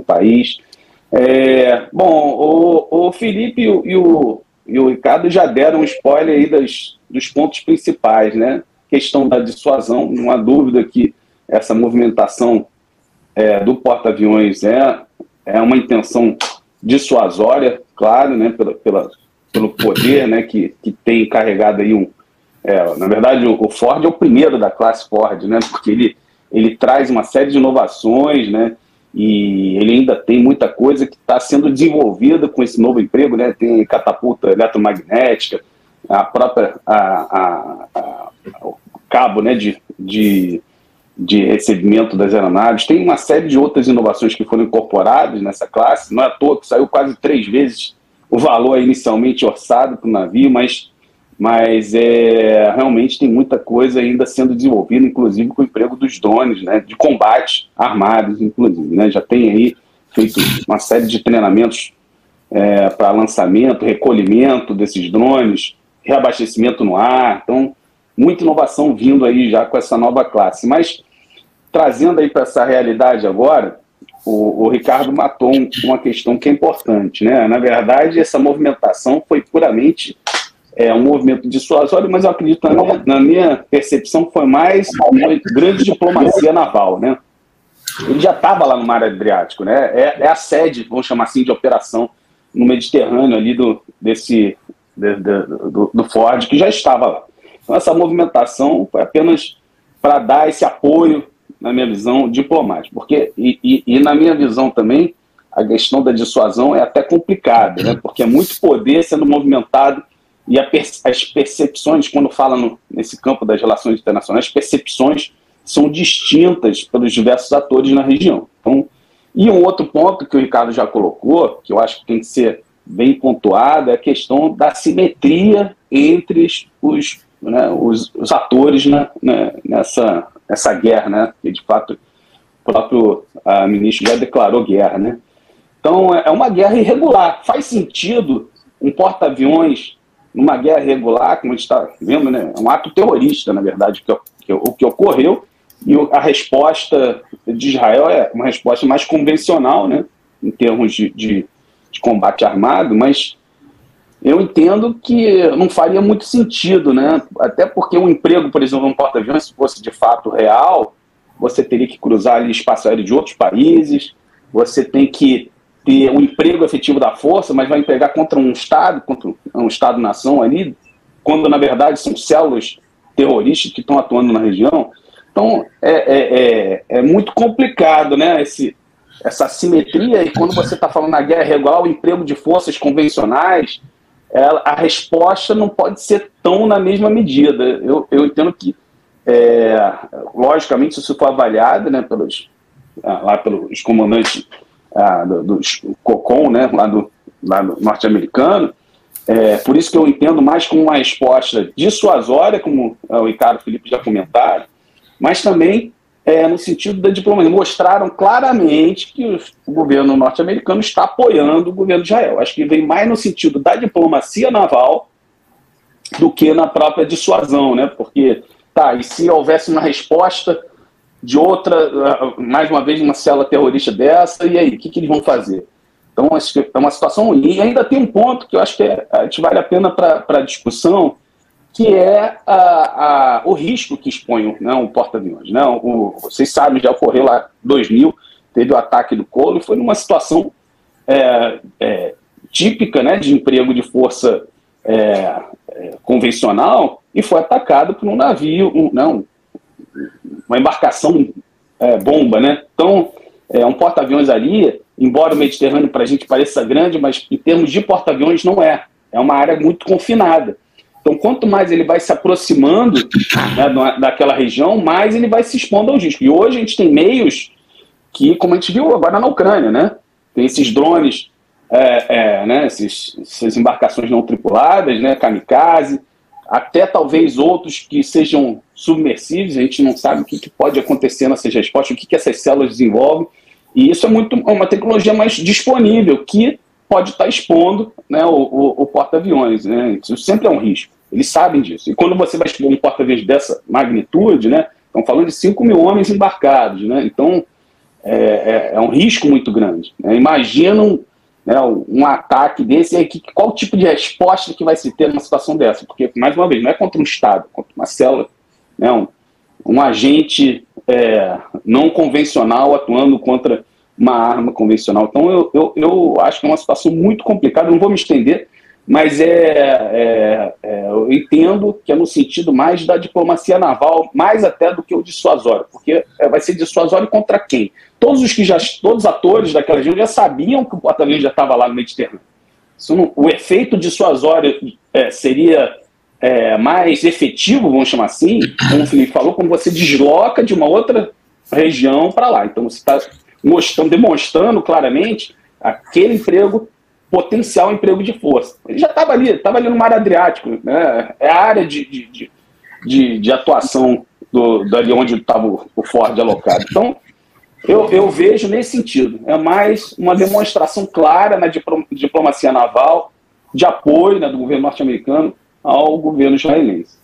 país. Bom, o Felipe e o Ricardo já deram um spoiler aí dos pontos principais, né? Questão da dissuasão, não há dúvida que essa movimentação do porta-aviões é uma intenção dissuasória, claro, né? Pelo poder, né? Que tem carregado aí na verdade, o Ford é o primeiro da classe Ford, né? Porque ele traz uma série de inovações, né? E ele ainda tem muita coisa que está sendo desenvolvida com esse novo emprego, né? Tem catapulta eletromagnética, a própria o cabo, né? de recebimento das aeronaves. Tem uma série de outras inovações que foram incorporadas nessa classe. Não é à toa que saiu quase 3 vezes o valor inicialmente orçado para o navio, mas realmente tem muita coisa ainda sendo desenvolvida, inclusive com o emprego dos drones, né, de combate armados, inclusive. Né, já tem aí feito uma série de treinamentos para lançamento, recolhimento desses drones, reabastecimento no ar. Então, muita inovação vindo aí já com essa nova classe. Mas, trazendo aí para essa realidade agora, o Ricardo matou uma questão que é importante. Né? Na verdade, essa movimentação foi puramente um movimento dissuasório, mas eu acredito, na minha percepção, que foi mais uma grande diplomacia naval. Né? Ele já estava lá no Mar Adriático, né? É a sede, vamos chamar assim, de operação no Mediterrâneo ali do Ford, que já estava lá. Então, essa movimentação foi apenas para dar esse apoio, na minha visão, diplomático. Porque, e na minha visão também, a questão da dissuasão é até complicada, né? Porque é muito poder sendo movimentado e as percepções, quando fala nesse campo das relações internacionais, as percepções são distintas pelos diversos atores na região. Então, e um outro ponto que o Ricardo já colocou, que eu acho que tem que ser bem pontuado, é a questão da simetria entre os atores nessa guerra, né? Que de fato o próprio ministro já declarou guerra, né? Então é uma guerra irregular. Faz sentido um porta-aviões numa guerra irregular, como a gente está vendo, né? É um ato terrorista, na verdade, o que ocorreu, e a resposta de Israel é uma resposta mais convencional, né? Em termos de combate armado, mas eu entendo que não faria muito sentido, né? Até porque um emprego, por exemplo, num porta-aviões, se fosse de fato real, você teria que cruzar ali espaço aéreo de outros países, você tem que ter um emprego efetivo da força, mas vai empregar contra um Estado-nação ali, quando na verdade são células terroristas que estão atuando na região. Então é muito complicado, né? Essa assimetria, e quando você está falando na guerra irregular, o emprego de forças convencionais, a resposta não pode ser tão na mesma medida. Eu entendo que, logicamente, se isso for avaliado, né, pelos comandantes dos COCOM, né, lá do norte-americano, por isso que eu entendo mais como uma resposta dissuasória, como o Ricardo e o Felipe já comentaram, mas também no sentido da diplomacia. Mostraram claramente que o governo norte-americano está apoiando o governo de Israel. Acho que vem mais no sentido da diplomacia naval do que na própria dissuasão, né? Porque, e se houvesse uma resposta de outra, mais uma vez, uma célula terrorista dessa, e aí, o que eles vão fazer? Então, acho que é uma situação ruim. E ainda tem um ponto que eu acho que vale a pena para a discussão, que é o risco que expõe, né, um porta-aviões. Né? Vocês sabem, já ocorreu lá em 2000, teve o ataque do Colo, foi numa situação típica, né, de emprego de força convencional, e foi atacado por um navio, uma embarcação bomba. Né? Então, um porta-aviões ali, embora o Mediterrâneo para a gente pareça grande, mas em termos de porta-aviões não é. É uma área muito confinada. Então, quanto mais ele vai se aproximando, né, daquela região, mais ele vai se expondo aos riscos. E hoje a gente tem meios que, como a gente viu agora na Ucrânia, né, tem esses drones, né, essas embarcações não tripuladas, né, kamikaze, até talvez outros que sejam submersíveis. A gente não sabe o que pode acontecer nessas respostas, o que essas células desenvolvem. E isso é uma tecnologia mais disponível, que pode estar expondo, né, o porta-aviões. Né? Isso sempre é um risco. Eles sabem disso. E quando você vai expor um porta-aviões dessa magnitude, né, estão falando de 5 mil homens embarcados. Né? Então, é um risco muito grande. Né? Imagina né, um ataque desse, e qual tipo de resposta que vai se ter numa situação dessa? Porque, mais uma vez, não é contra um Estado, é contra uma célula, né, um agente não convencional atuando contra uma arma convencional. Então, eu acho que é uma situação muito complicada, não vou me estender, mas eu entendo que é no sentido mais da diplomacia naval, mais até do que o dissuasório, porque vai ser dissuasório contra quem? Todos os atores daquela região já sabiam que o batalhão já estava lá no Mediterrâneo. O efeito dissuasório seria mais efetivo, vamos chamar assim, como o Felipe falou, quando você desloca de uma outra região para lá. Então você está demonstrando claramente aquele potencial emprego de força. Ele já estava ali no Mar Adriático, né? É a área de atuação dali onde estava o Ford alocado. Então, eu vejo nesse sentido. É mais uma demonstração clara na diplomacia naval de apoio, né, do governo norte-americano ao governo israelense.